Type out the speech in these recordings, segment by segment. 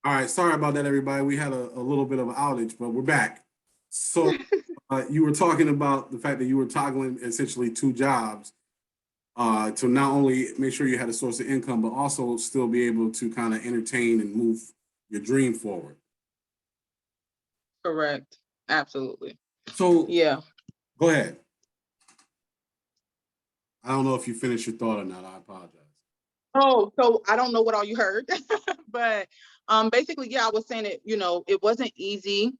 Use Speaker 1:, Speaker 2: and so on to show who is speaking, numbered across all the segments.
Speaker 1: All right, sorry about that, everybody. We had a little bit of an outage, but we're back. So you were talking about the fact that you were toggling essentially two jobs to not only make sure you had a source of income, but also still be able to kind of entertain and move your dream forward.
Speaker 2: Correct. Absolutely.
Speaker 1: So
Speaker 2: Yeah.
Speaker 1: go ahead. I don't know if you finished your thought or not. I apologize.
Speaker 2: Oh, so I don't know what all you heard, but basically, yeah, I was saying it, it wasn't easy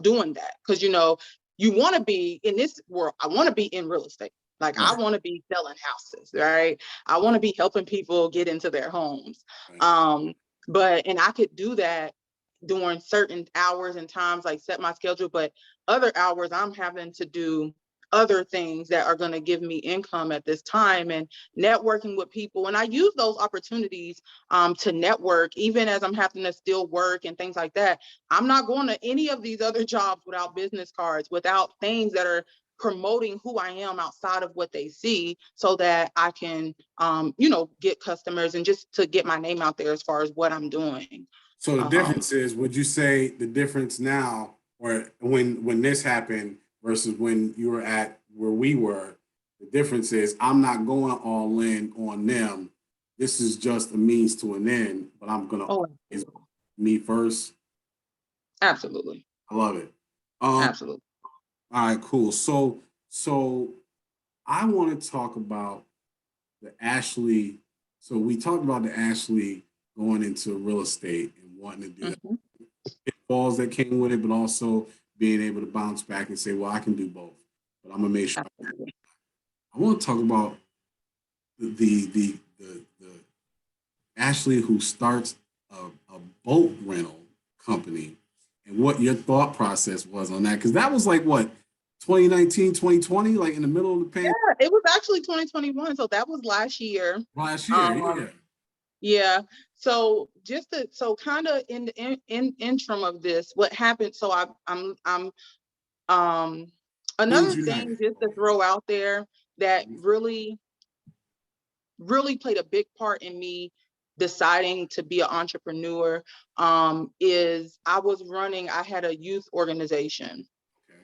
Speaker 2: doing that because, you want to be in this world. I want to be in real estate. Like I
Speaker 1: Right.
Speaker 2: want to be selling houses, right? I want to be helping people get into their homes.
Speaker 1: Right.
Speaker 2: And I could do that during certain hours and times, like set my schedule, but other hours I'm having to do other things that are going to give me income at this time and networking with people. And I use those opportunities to network, even as I'm having to still work and things like that. I'm not going to any of these other jobs without business cards, without things that are promoting who I am outside of what they see so that I can, get customers and just to get my name out there as far as what I'm doing.
Speaker 1: So the difference is, would you say the difference now, or when this happened versus when you were at where we were, the difference is I'm not going all in on them. This is just a means to an end, but I'm gonna always me first.
Speaker 2: Absolutely.
Speaker 1: I love it.
Speaker 2: Absolutely.
Speaker 1: All right, cool. So I want to talk about the Ashley. So we talked about the Ashley going into real estate and wanting to do that. Pitfalls that came with it, but also being able to bounce back and say, well, I can do both. But I'm gonna make sure. I want to talk about the Ashley who starts a boat rental company and what your thought process was on that. Because that was like what, 2019, 2020, like in the middle of the pandemic?
Speaker 2: Yeah, it was actually 2021. So that was last year.
Speaker 1: Last year, yeah.
Speaker 2: Yeah. So kind of in the interim of this, what happened? So I'm another thing just to throw out there that really played a big part in me deciding to be an entrepreneur is I had a youth organization.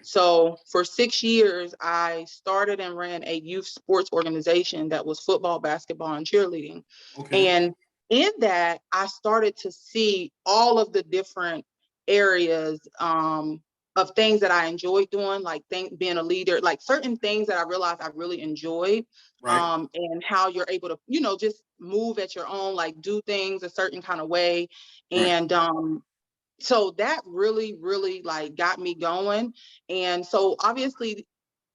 Speaker 2: So for 6 years, I started and ran a youth sports organization that was football, basketball, and cheerleading. And in that, I started to see all of the different areas of things that I enjoyed doing, like being a leader, like certain things that I realized I really enjoyed, and how you're able to, just move at your own, like do things a certain kind of way. And so that really like got me going. And so obviously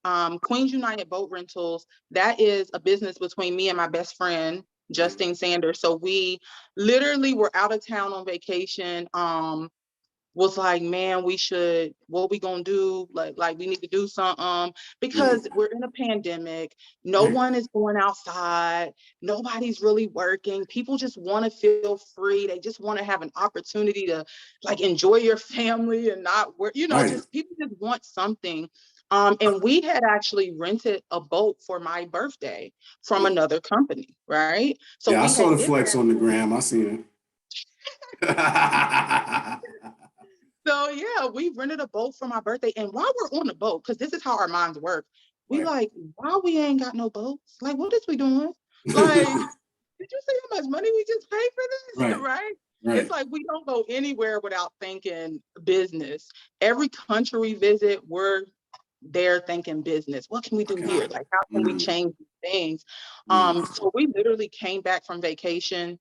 Speaker 2: Queens United Boat Rentals, that is a business between me and my best friend, Justine Sanders. So we literally were out of town on vacation, was like, man, what we gonna do? Like we need to do something because we're in a pandemic. No one is going outside. Nobody's really working. People just want to feel free. They just want to have an opportunity to like enjoy your family and not work, just people just want something. And we had actually rented a boat for my birthday from another company, right? So
Speaker 1: I saw the flex on the gram. I seen it.
Speaker 2: So yeah, we rented a boat for my birthday. And while we're on the boat, because this is how our minds work, we like, why we ain't got no boats? Like, what is we doing? Like, did you see how much money we just paid for this? Right? It's like we don't go anywhere without thinking business. Every country we visit, we're there thinking business. What can we do here? Like, how can we change things? So we literally came back from vacation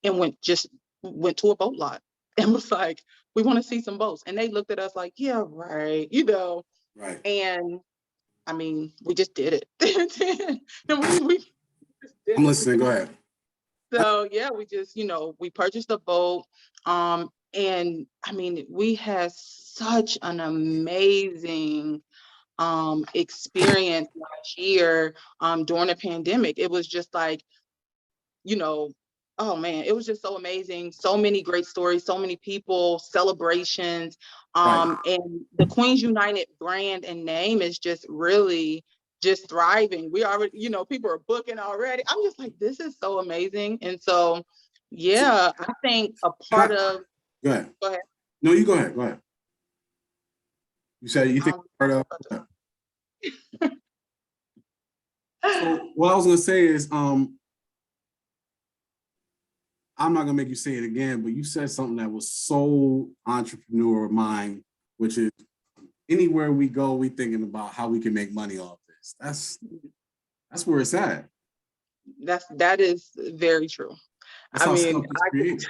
Speaker 2: and went to a boat lot and was like, we want to see some boats. And they looked at us like, yeah, right. And I mean, we just did it.
Speaker 1: I'm listening. Go ahead.
Speaker 2: So yeah, we just, we purchased a boat. And I mean, we had such an amazing experience last year during the pandemic. It was just like, oh man, it was just so amazing. So many great stories, so many people, celebrations. And the Queens United brand and name is just really just thriving. We already, people are booking already. I'm just like, this is so amazing. And so Yeah, I think a part of,
Speaker 1: Go ahead.
Speaker 2: go ahead.
Speaker 1: No, you go ahead. Go ahead. You said you think part of. So what I was gonna say is, I'm not gonna make you say it again, but you said something that was so entrepreneur of mine, which is anywhere we go, we thinking about how we can make money off this. That's where it's at.
Speaker 2: That is very true.
Speaker 1: That's
Speaker 2: I
Speaker 1: how
Speaker 2: mean,
Speaker 1: stuff is created.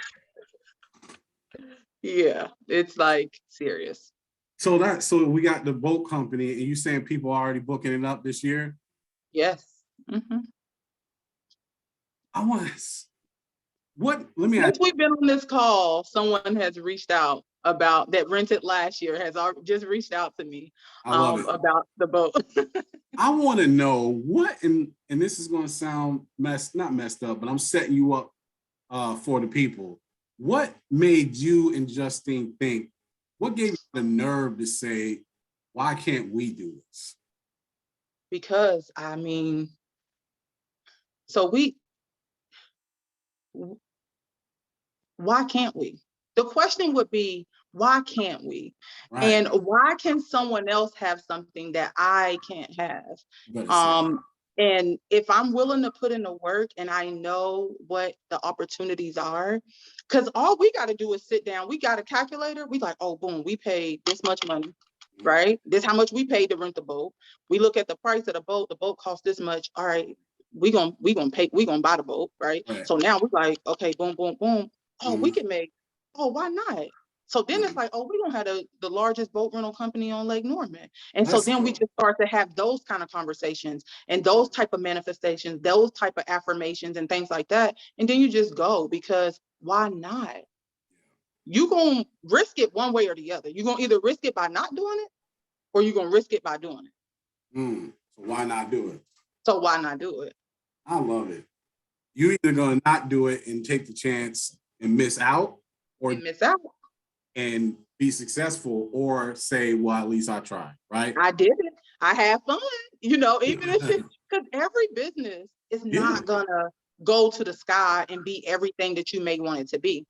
Speaker 2: yeah, it's like serious.
Speaker 1: So we got the boat company, and you saying people are already booking it up this year?
Speaker 2: Yes. Mm-hmm.
Speaker 1: I want let me ask
Speaker 2: Since we've been on this call, someone has reached out about that rented last year, just reached out to me
Speaker 1: I love it.
Speaker 2: about the boat.
Speaker 1: I want to know what, and this is going to sound not messed up, but I'm setting you up for the people. What made you and Justine think, what gave you the nerve to say, why can't we do this?
Speaker 2: Because I mean, so why can't we? The question would be, why can't we?
Speaker 1: Right.
Speaker 2: And why can someone else have something that I can't have? And if I'm willing to put in the work and I know what the opportunities are, because all we got to do is sit down. We got a calculator. We like, oh, boom, we paid this much money, right? This how much we paid to rent the boat. We look at the price of the boat. The boat costs this much. All right, we gonna buy the boat, right? So now we're like, okay, boom, boom, boom. Oh, we can make, oh, why not? So then it's like, oh, we don't have the largest boat rental company on Lake Norman. And so then we just start to have those kind of conversations and those type of manifestations, those type of affirmations and things like that. And then you just go, because why not? You gonna risk it one way or the other. You're gonna either risk it by not doing it, or you're gonna risk it by doing it.
Speaker 1: So why not do it?
Speaker 2: So why not do it?
Speaker 1: I love it. You either gonna not do it and take the chance and miss out, or and be successful, or say, well, at least I tried, right?
Speaker 2: I did it. I had fun, even if it's, because every business is not gonna go to the sky and be everything that you may want it to be.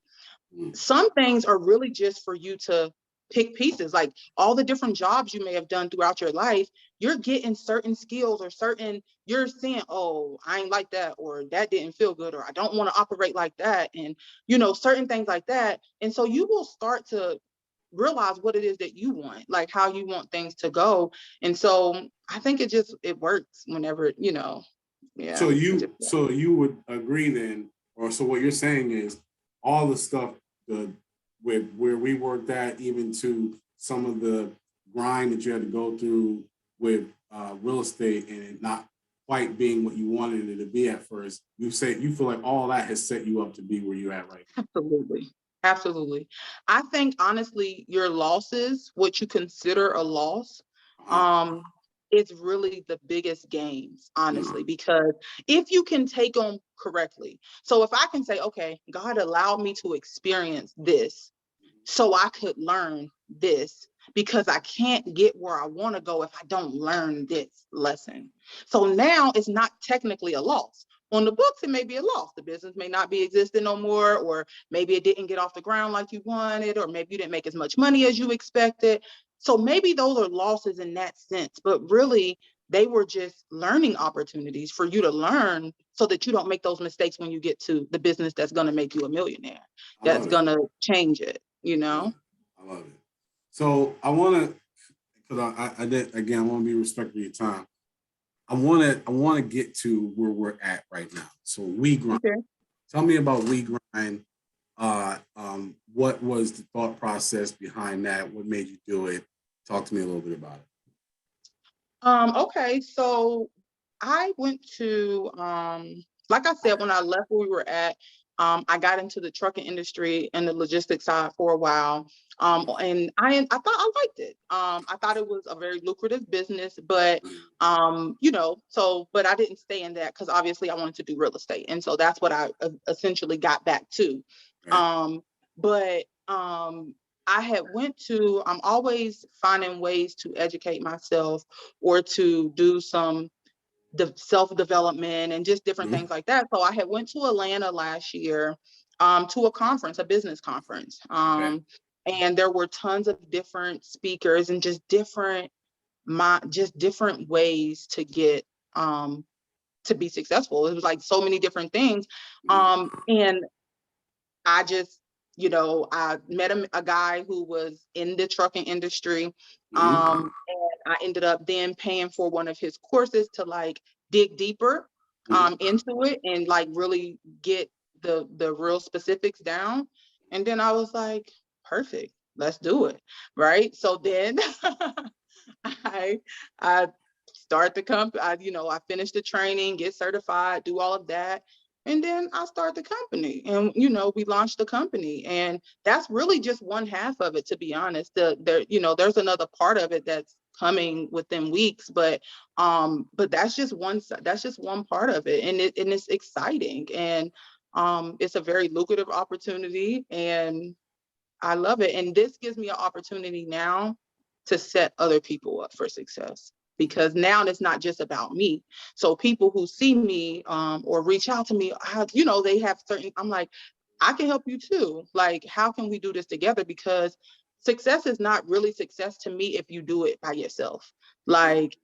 Speaker 2: Some things are really just for you to pick pieces, like all the different jobs you may have done throughout your life. You're getting certain skills or you're saying, oh, I ain't like that, or that didn't feel good, or I don't want to operate like that. And, certain things like that. And so you will start to realize what it is that you want, like how you want things to go. And so I think it works whenever, yeah.
Speaker 1: So you would agree then, or so what you're saying is all the stuff with where we worked at, even to some of the grind that you had to go through with real estate and it not quite being what you wanted it to be at first, you feel like all that has set you up to be where you're at right now.
Speaker 2: Absolutely. I think honestly, your losses, what you consider a loss, it's really the biggest gains, honestly, because if you can take them correctly. So if I can say, okay, God allowed me to experience this so I could learn this, because I can't get where I want to go if I don't learn this lesson. So now it's not technically a loss. On the books, it may be a loss. The business may not be existing no more, or maybe it didn't get off the ground like you wanted, or maybe you didn't make as much money as you expected. So maybe those are losses in that sense, but really they were just learning opportunities for you to learn so that you don't make those mistakes when you get to the business that's going to make you a millionaire, that's going to change it,
Speaker 1: I love it. So I want to, because I did, again, I want to be respectful of your time. I want to get to where we're at right now. So We Grind. Okay. Tell me about We Grind. What was the thought process behind that? What made you do it? Talk to me a little bit about it.
Speaker 2: Okay, so I went to, like I said, when I left where we were at, I got into the trucking industry and the logistics side for a while. And I thought I liked it. I thought it was a very lucrative business, but, but I didn't stay in that because obviously I wanted to do real estate. And so that's what I essentially got back to. Right. I'm always finding ways to educate myself or to do some self-development and just different things like that. So I had went to Atlanta last year to a conference, a business conference.
Speaker 1: Okay.
Speaker 2: And there were tons of different speakers and just different ways to get to be successful. It was like so many different things. And I just, I met a guy who was in the trucking industry. And I ended up then paying for one of his courses to like dig deeper into it and like really get the real specifics down. And then I was like, perfect, let's do it. Right. So then I I start the company. I finished the training, get certified, do all of that. And then I start the company, and we launched the company, and that's really just one half of it, to be honest. There's another part of it that's coming within weeks, but that's just one part of it, and it's exciting, and it's a very lucrative opportunity, and I love it. And this gives me an opportunity now to set other people up for success, because now it's not just about me. So people who see me or reach out to me, they have certain, I'm like, I can help you too. Like, how can we do this together? Because success is not really success to me if you do it by yourself. Like,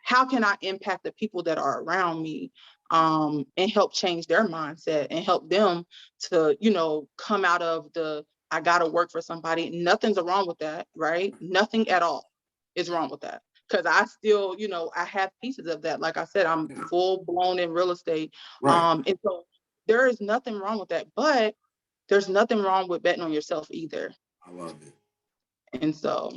Speaker 2: how can I impact the people that are around me and help change their mindset and help them to, come out of the I gotta work for somebody. Nothing's wrong with that, right? Nothing at all is wrong with that. Because I still, I have pieces of that. Like I said, I'm full blown in real estate.
Speaker 1: Right.
Speaker 2: And so there is nothing wrong with that. But there's nothing wrong with betting on yourself either.
Speaker 1: I love it.
Speaker 2: And so,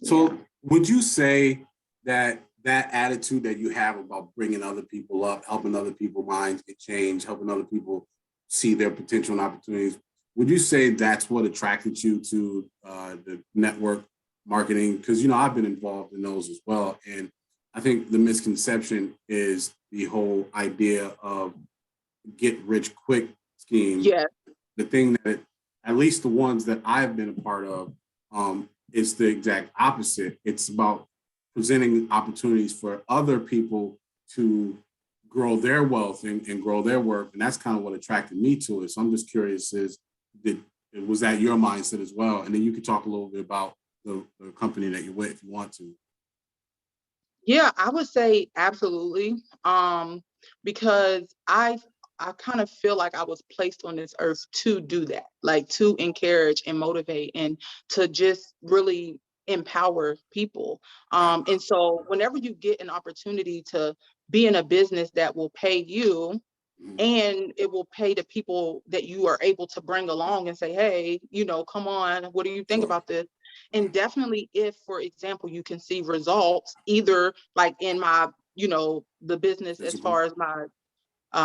Speaker 1: So would you say that attitude that you have about bringing other people up, helping other people's minds get changed, helping other people see their potential and opportunities, would you say that's what attracted you to the network marketing? Because, I've been involved in those as well. And I think the misconception is the whole idea of get rich quick scheme.
Speaker 2: yeah,
Speaker 1: The thing that, at least the ones that I've been a part of, is the exact opposite. It's about presenting opportunities for other people to grow their wealth and grow their work. And that's kind of what attracted me to it. So I'm just curious, was that your mindset as well? And then you could talk a little bit about the company that you're with if you want to.
Speaker 2: Yeah, I would say absolutely. Because I kind of feel like I was placed on this earth to do that, like to encourage and motivate and to just really empower people. And so whenever you get an opportunity to be in a business that will pay you and it will pay the people that you are able to bring along and say, hey, come on, what do you think about this? And definitely if, for example, you can see results either like in my, the business as far as my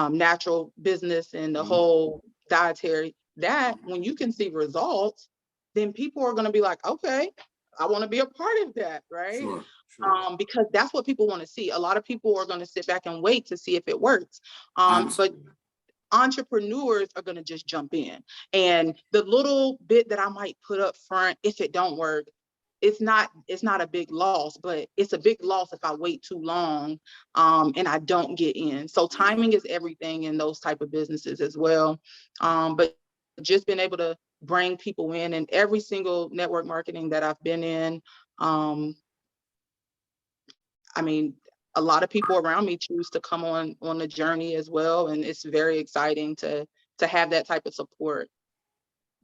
Speaker 2: natural business and the whole dietary, that when you can see results, then people are going to be like, okay, I want to be a part of that, right?
Speaker 1: Sure.
Speaker 2: Because that's what people want to see. A lot of people are going to sit back and wait to see if it works. But entrepreneurs are going to just jump in, and the little bit that I might put up front, if it don't work, it's not a big loss, but it's a big loss if I wait too long and I don't get in. So timing is everything in those type of businesses as well. But just being able to bring people in, and every single network marketing that I've been in, I mean, a lot of people around me choose to come on the journey as well, and it's very exciting to have that type of support.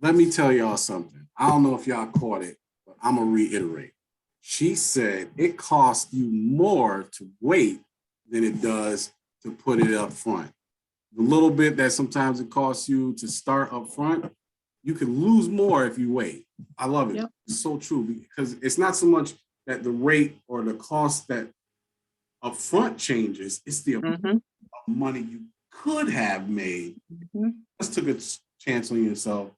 Speaker 1: Let me tell y'all something. I don't know if y'all caught it, but I'm gonna reiterate. She said it costs you more to wait than it does to put it up front. The little bit that sometimes it costs you to start up front, you can lose more if you wait. I love it. Yep. It's so true, because it's not so much that the rate or the cost that upfront changes, it's the amount of money you could have made. Just took a chance on yourself.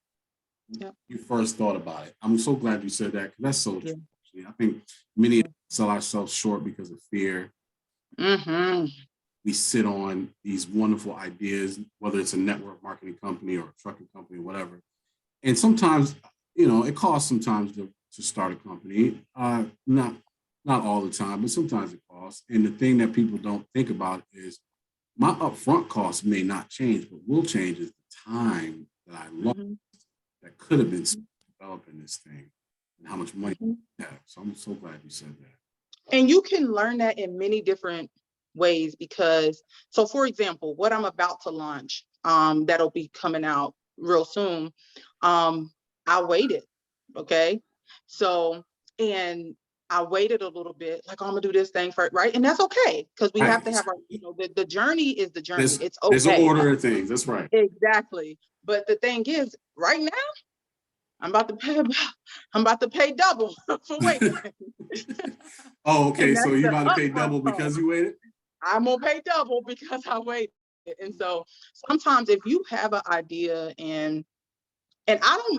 Speaker 1: Yep. You first thought about it. I'm so glad you said that, because that's so true. I think many sell ourselves short because of fear. We sit on these wonderful ideas, whether it's a network marketing company or a trucking company or whatever. And sometimes, it costs sometimes to start a company. Not all the time, but sometimes it costs. And the thing that people don't think about is my upfront costs may not change, but will change is the time that I lost that could have been developing this thing and how much money you have. So I'm so glad you said that.
Speaker 2: And you can learn that in many different ways because, so for example, what I'm about to launch, that'll be coming out real soon, I waited, okay? So, and I waited a little bit, like, oh, I'm gonna do this thing first, right? And that's okay, because we have to have our, the journey is the journey. It's okay.
Speaker 1: There's an order of things, that's right.
Speaker 2: Exactly. But the thing is, right now, I'm about to pay double for waiting.
Speaker 1: Oh, okay. So you're about to pay double because you waited?
Speaker 2: I'm gonna pay double because I waited. And so sometimes if you have an idea and I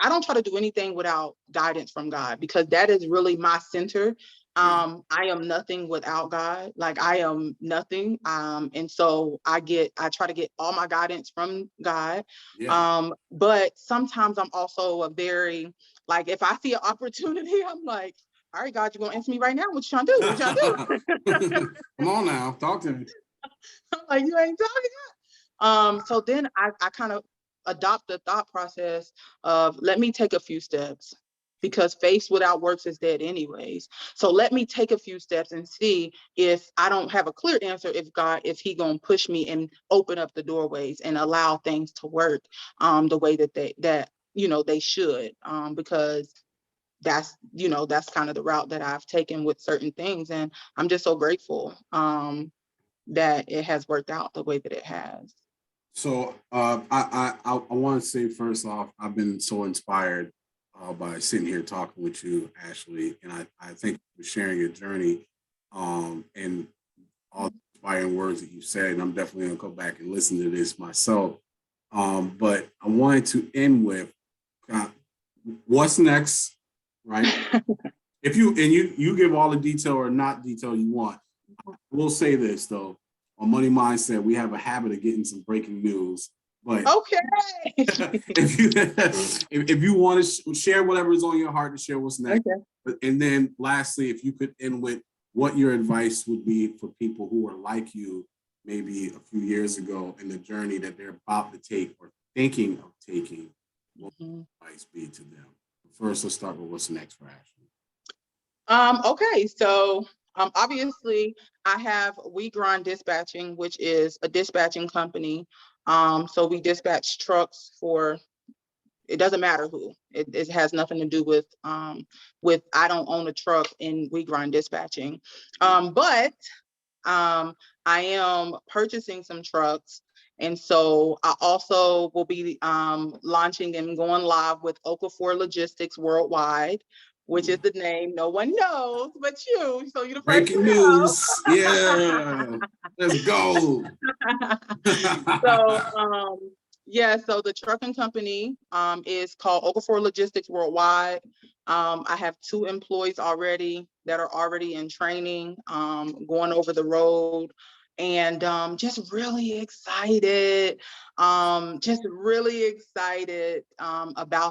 Speaker 2: don't try to do anything without guidance from God, because that is really my center. I am nothing without God. Like, I am nothing. And so I try to get all my guidance from God. But sometimes I'm also a very, like, if I see an opportunity, I'm like, all right, God, you're gonna answer me right now. What you trying to do? What you trying to do?
Speaker 1: Come on now, talk to me.
Speaker 2: I'm like, you ain't talking yet. So then I kind of adopt the thought process of, let me take a few steps, because faith without works is dead anyways. So let me take a few steps and see, if I don't have a clear answer, if he gonna push me and open up the doorways and allow things to work the way that they should, because that's kind of the route that I've taken with certain things. And I'm just so grateful that it has worked out the way that it has.
Speaker 1: So I want to say, first off, I've been so inspired by sitting here talking with you, Ashley, and I thank you for sharing your journey and all the inspiring words that you said. And I'm definitely gonna go back and listen to this myself. But I wanted to end with what's next, right? If you give all the detail or not detail you want, we'll say this though. On Money Mindset, we have a habit of getting some breaking news. But
Speaker 2: okay,
Speaker 1: if you want to share whatever is on your heart, to share what's next.
Speaker 2: Okay.
Speaker 1: And then lastly, if you could end with what your advice would be for people who are like you, maybe a few years ago, in the journey that they're about to take or thinking of taking, what would advice be to them? First, let's start with what's next for Ashley.
Speaker 2: Okay, so obviously I have We Grind Dispatching, which is a dispatching company. So we dispatch trucks for, it doesn't matter who. It has nothing to do with I don't own a truck in We Grind Dispatching. But I am purchasing some trucks. And so I also will be launching and going live with Okafor Logistics Worldwide, which is the name no one knows but you. So you're the first
Speaker 1: Breaking news. Yeah. Let's go.
Speaker 2: So so the trucking company is called Okafor Logistics Worldwide. I have 2 employees already that are already in training, going over the road, and just really excited about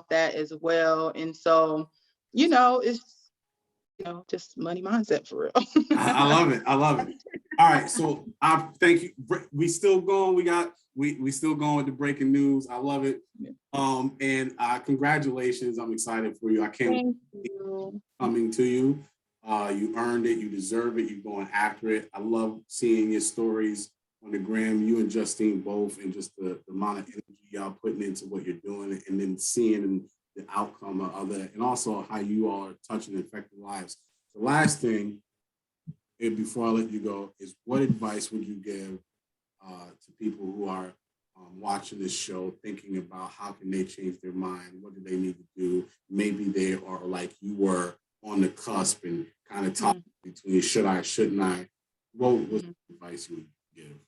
Speaker 2: that as well. And so, it's just money mindset for real.
Speaker 1: I love it. I love it. All right. So I thank you. We still going. We still going with the breaking news. I love it. And congratulations. I'm excited for you. I can't wait coming to you. You earned it. You deserve it. You're going after it. I love seeing your stories on the gram. You and Justine both, and just the amount of energy y'all putting into what you're doing, and then seeing the outcome of that, and also how you all are touching and affecting lives. The last thing, before I let you go, is what advice would you give to people who are watching this show, thinking about how can they change their mind? What do they need to do? Maybe they are like you were, on the cusp and kind of talking between should I, shouldn't I? What was the advice you would give?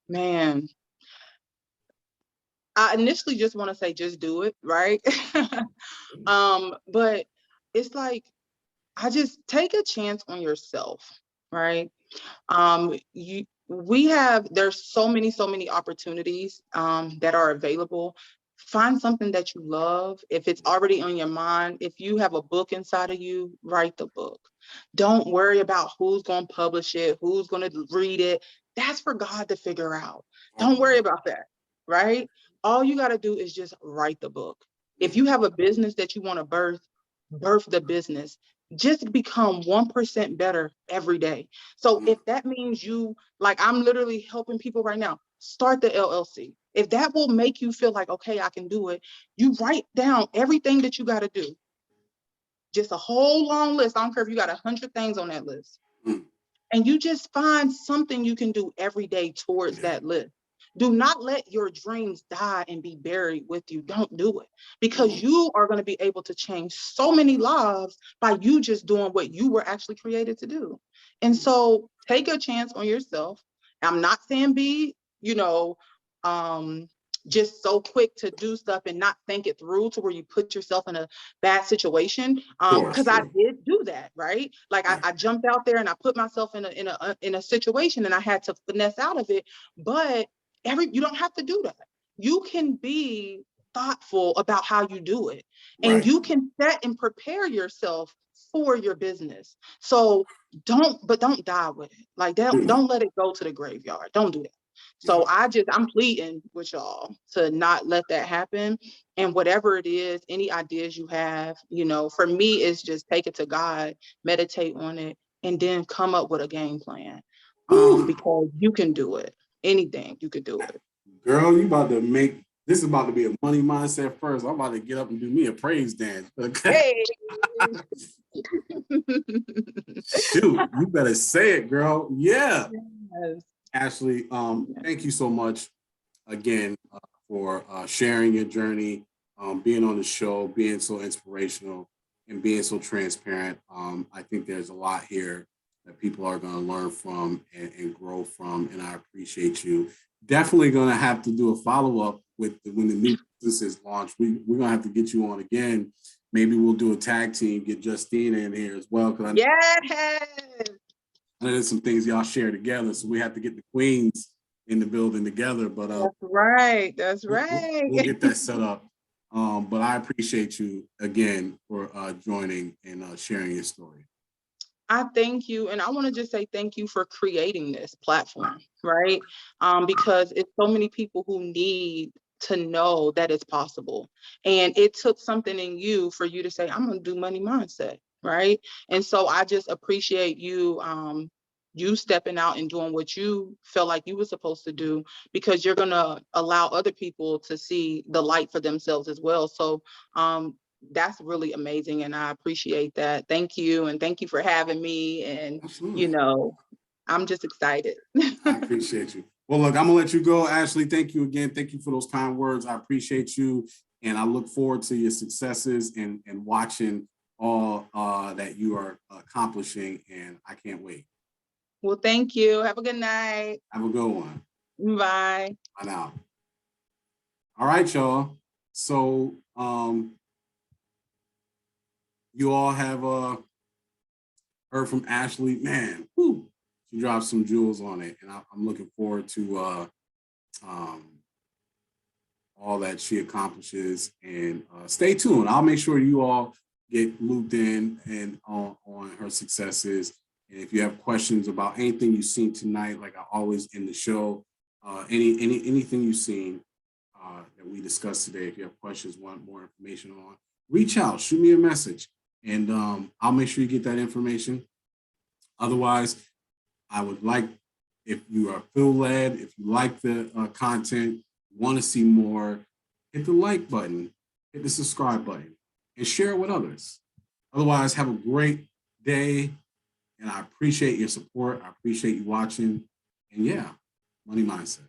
Speaker 2: Man, I initially just want to say, just do it, right? But it's like, I just take a chance on yourself, right? There's so many opportunities that are available. Find something that you love. If it's already on your mind, if you have a book inside of you, write the book. Don't worry about who's going to publish it, who's going to read it. That's for God to figure out. Don't worry about that, right? all you got to do is just write the book. If you have a business that you want to birth the business. Just become 1% better every day. So if that means you, like I'm literally helping people right now, start the LLC. If that will make you feel like, okay, I can do it, you write down everything that you got to do. Just a whole long list. I don't care if you got 100 things on that list. And you just find something you can do every day towards that list. Do not let your dreams die and be buried with you. Don't do it, because you are going to be able to change so many lives by you just doing what you were actually created to do. And so take a chance on yourself. I'm not saying be, just so quick to do stuff and not think it through to where you put yourself in a bad situation. Because I did do that, right? Like I jumped out there and I put myself in a situation and I had to finesse out of it. But you don't have to do that. You can be thoughtful about how you do it, and you can set and prepare yourself for your business. So don't die with it. Like don't let it go to the graveyard. Don't do that. So I'm pleading with y'all to not let that happen. And whatever it is, any ideas you have, for me, it's just take it to God, meditate on it, and then come up with a game plan. Because you can do it. Anything, you could do it.
Speaker 1: Girl, this is about to be a money mindset first. I'm about to get up and do me a praise dance. Okay. Hey. Shoot, you better say it, girl. Yeah. Yes. Ashley, thank you so much again for sharing your journey, being on the show, being so inspirational, and being so transparent. I think there's a lot here that people are going to learn from and grow from, and I appreciate you. Definitely going to have to do a follow-up when the new business is launched. We're going to have to get you on again. Maybe we'll do a tag team, get Justina in here as well. There's some things y'all share together, so we have to get the queens in the building together. But
Speaker 2: that's right.
Speaker 1: We'll get that set up. But I appreciate you again for joining and sharing your story.
Speaker 2: I thank you, and I want to just say thank you for creating this platform, right? Because it's so many people who need to know that it's possible, and it took something in you for you to say, "I'm going to do money mindset." Right. And so I just appreciate you, you stepping out and doing what you felt like you were supposed to do, because you're going to allow other people to see the light for themselves as well. So that's really amazing. And I appreciate that. Thank you. And thank you for having me. And,
Speaker 1: Absolutely.
Speaker 2: I'm just excited.
Speaker 1: I appreciate you. Well, look, I'm going to let you go, Ashley. Thank you again. Thank you for those kind words. I appreciate you. And I look forward to your successes and watching all that you are accomplishing. And I can't wait.
Speaker 2: Well, thank you. Have a good night.
Speaker 1: Have a good one.
Speaker 2: Bye.
Speaker 1: Bye now. All right, y'all. So you all have heard from Ashley. Man, whew, she dropped some jewels on it. And I'm looking forward to all that she accomplishes. And stay tuned. I'll make sure you all get looped in and on her successes. And if you have questions about anything you've seen tonight, like I always end the show, anything you've seen that we discussed today, if you have questions, want more information on, reach out, shoot me a message, and I'll make sure you get that information. Otherwise, I would like, if you are feel-led, if you like the content, want to see more, hit the like button, hit the subscribe button, and share it with others. Otherwise, have a great day. And I appreciate your support. I appreciate you watching. And yeah, money mindset.